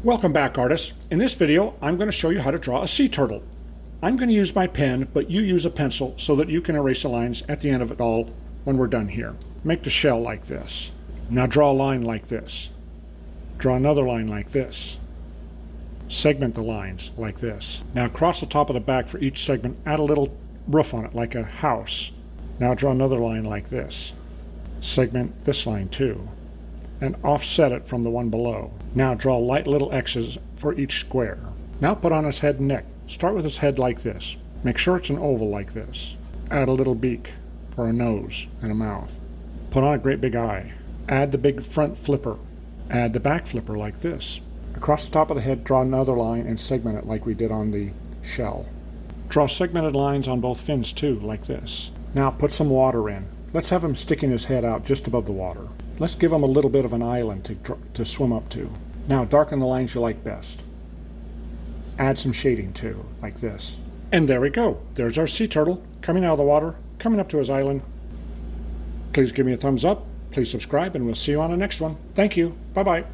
Welcome back, artists. In this video, I'm going to show you how to draw a sea turtle. I'm going to use my pen, but you use a pencil so that you can erase the lines at the end of it all when we're done here. Make the shell like this. Now draw a line like this. Draw another line like this. Segment the lines like this. Now across the top of the back for each segment, add a little roof on it like a house. Now draw another line like this. Segment this line too, and offset it from the one below. Now draw light little X's for each square. Now put on his head and neck. Start with his head like this. Make sure it's an oval like this. Add a little beak for a nose and a mouth. Put on a great big eye. Add the big front flipper. Add the back flipper like this. Across the top of the head, draw another line and segment it like we did on the shell. Draw segmented lines on both fins too, like this. Now put some water in. Let's have him sticking his head out just above the water. Let's give him a little bit of an island to swim up to. Now darken the lines you like best. Add some shading too, like this. And there we go. There's our sea turtle coming out of the water, coming up to his island. Please give me a thumbs up, please subscribe, and we'll see you on the next one. Thank you. Bye-bye.